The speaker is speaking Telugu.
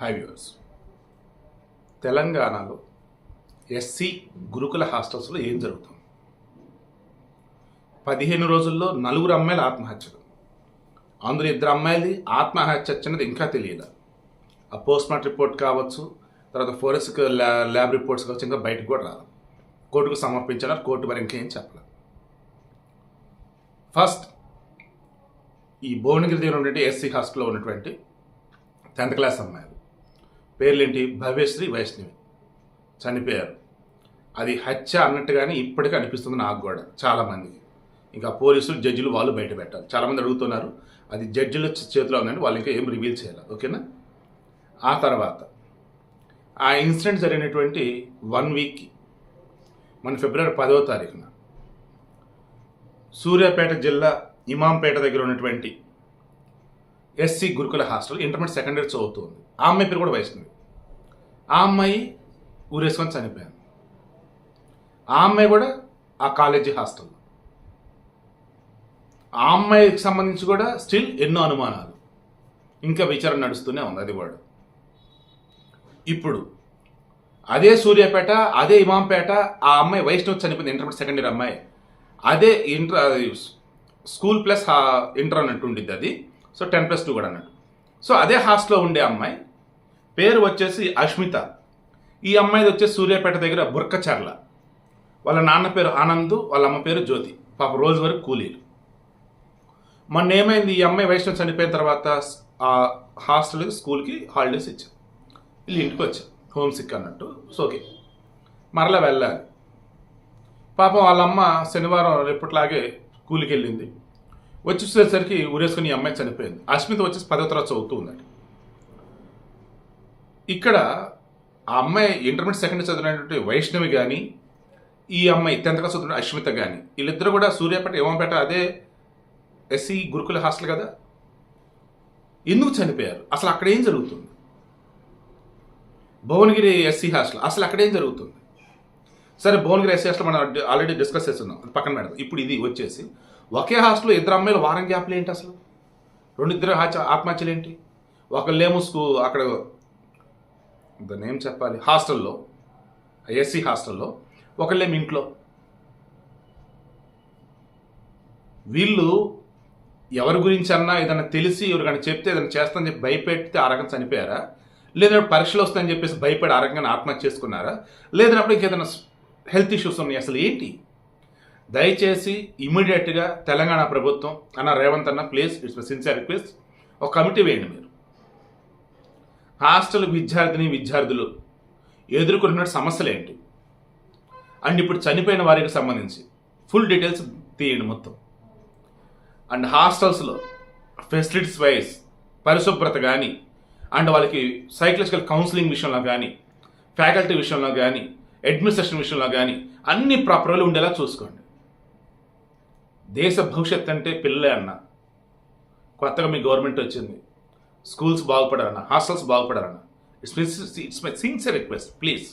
హై వ్యూవర్స్, తెలంగాణలో ఎస్సీ గురుకుల హాస్టల్స్లో ఏం జరుగుతుంది? 15 రోజుల్లో 4 అమ్మాయిల ఆత్మహత్యలు. అందులో 2 అమ్మాయిలది ఆత్మహత్య అన్నది ఇంకా తెలియదు. ఆ పోస్ట్ మార్టం రిపోర్ట్ కావచ్చు, తర్వాత ఫోరెన్సిక్ ల్యాబ్ రిపోర్ట్స్ కావచ్చు, ఇంకా బయటకు కూడా రాదు. కోర్టుకు సమర్పించారు, కోర్టు మరి ఇంకేం చెప్పలేదు. ఫస్ట్ ఈ భువనగిరి దగ్గర ఉన్నటువంటి ఎస్సీ హాస్టల్లో ఉన్నటువంటి 10th క్లాస్ అమ్మాయిలు పేర్లేంటి? భవ్యశ్రీ, వైష్ణవి చనిపోయారు. అది హత్య అన్నట్టుగానే ఇప్పటికీ అనిపిస్తుంది నాకు కూడా చాలామందికి. ఇంకా పోలీసులు, జడ్జిలు వాళ్ళు బయట పెట్టాలి. చాలామంది అడుగుతున్నారు, అది జడ్జిల చేతిలో ఉందండి, వాళ్ళు ఇంకా ఏం రివీల్ చేయాలి. ఓకేనా? ఆ తర్వాత ఆ ఇన్సిడెంట్ జరిగినటువంటి 1 వీక్కి మన ఫిబ్రవరి 10వ తారీఖున సూర్యాపేట జిల్లా ఇమాంపేట దగ్గర ఉన్నటువంటి ఎస్సీ గురుకుల హాస్టల్ ఇంటర్మీడియట్ సెకండ్ ఇయర్ చదువుతుంది. ఆ అమ్మాయి పేరు కూడా వైష్ణవి. ఆ అమ్మాయి ఊరేసుకొని చనిపోయాను. ఆ అమ్మాయి కూడా ఆ కాలేజీ హాస్టల్లో. ఆ అమ్మాయికి సంబంధించి కూడా స్టిల్ ఎన్నో అనుమానాలు, ఇంకా విచారణ నడుస్తూనే ఉంది. అది కూడా ఇప్పుడు అదే సూర్యాపేట, అదే ఇమాంపేట, ఆ అమ్మాయి వైష్ణవి చనిపోయింది, ఇంటర్మీడియట్ సెకండ్ ఇయర్ అమ్మాయి. అదే స్కూల్ ప్లస్ ఇంటర్ అన్నట్టు ఉండిద్ది అది. సో 10+2 కూడా అన్నట్టు. సో అదే హాస్టల్లో ఉండే అమ్మాయి పేరు వచ్చేసి అష్మిత. ఈ అమ్మాయిది వచ్చేసి సూర్యాపేట దగ్గర బుర్కచర్ల. వాళ్ళ నాన్న పేరు ఆనంద్, వాళ్ళ అమ్మ పేరు జ్యోతి. పాప రోజు వరకు కూలీలు. మొన్న ఏమైంది, ఈ అమ్మాయి వైష్ణవి చనిపోయిన తర్వాత ఆ హాస్టల్కి, స్కూల్కి హాలిడేస్ ఇచ్చారు. వీళ్ళు ఇంటికి వచ్చారు, హోమ్ సిక్ అన్నట్టు. సో ఓకే, మరలా వెళ్ళాలి. పాపం వాళ్ళమ్మ శనివారం రేపట్లాగే కూలికి వెళ్ళింది. వచ్చేసరికి ఊరేసుకుని ఈ అమ్మాయి చనిపోయింది. అష్మిత వచ్చేసి 10వ తరగతి చదువుతూ ఉందండి. ఇక్కడ ఆ అమ్మాయి ఇంటర్మీడియట్ సెకండ్ చదివినటువంటి వైష్ణవి కానీ, ఈ అమ్మాయి 10th క్లాస్ చదువుతున్న అష్మిత కానీ, వీళ్ళిద్దరూ కూడా సూర్యాపేట, ఇమాంపేట అదే ఎస్సీ గురుకుల హాస్టల్ కదా. ఎందుకు చనిపోయారు? అసలు అక్కడ ఏం జరుగుతుంది? భువనగిరి ఎస్సీ హాస్టల్, అసలు అక్కడ ఏం జరుగుతుంది? సరే, భువనగిరి ఎస్సీ హాస్టల్ మనం ఆల్రెడీ డిస్కస్ చేస్తున్నాం, పక్కన పెడదాం. ఇప్పుడు ఇది వచ్చేసి ఒకే హాస్టల్లో 2 అమ్మాయిలు వారం గ్యాప్లు ఏంటి? అసలు 2 ఆత్మహత్యలు ఏంటి? ఒకళ్ళేమో అక్కడ దాన్ని ఏం చెప్పాలి, హాస్టల్లో, ఎస్సీ హాస్టల్లో, ఒకళ్ళేమో ఇంట్లో. వీళ్ళు ఎవరి గురించి అన్నా ఏదైనా తెలిసి ఎవరికైనా చెప్తే ఏదైనా చేస్తానని చెప్పి భయపెడితే ఆ రకంగా చనిపోయారా? లేదంటే పరీక్షలు వస్తాయని చెప్పేసి భయపడి ఆ రకంగా ఆత్మహత్య చేసుకున్నారా? లేదన్నప్పుడు ఇంకేదైనా హెల్త్ ఇష్యూస్ ఉన్నాయి? అసలు ఏంటి? దయచేసి ఇమ్మీడియట్గా తెలంగాణ ప్రభుత్వం అన్న, రేవంత్ అన్న, please, it's my sincere request, ఒక కమిటీ వేయండి. మీరు హాస్టల్ విద్యార్థులు ఎదుర్కొంటున్న సమస్యలు ఏంటి, అండ్ ఇప్పుడు చనిపోయిన వారికి సంబంధించి ఫుల్ డీటెయిల్స్ తీయండి మొత్తం. అండ్ హాస్టల్స్లో ఫెసిలిటీస్ వైజ్ పరిశుభ్రత కానీ, అండ్ వాళ్ళకి సైకలాజికల్ కౌన్సిలింగ్ విషయంలో కానీ, ఫ్యాకల్టీ విషయంలో కానీ, అడ్మినిస్ట్రేషన్ విషయంలో కానీ అన్ని ప్రాపర్గా ఉండేలా చూసుకోండి. దేశ భవిష్యత్ అంటే పిల్లలే అన్న. కొత్తగా మీ గవర్నమెంట్ వచ్చింది, స్కూల్స్ బాగుపడాలన్న, హాస్టల్స్ బాగుపడాలన్న. It's my sincere request, please.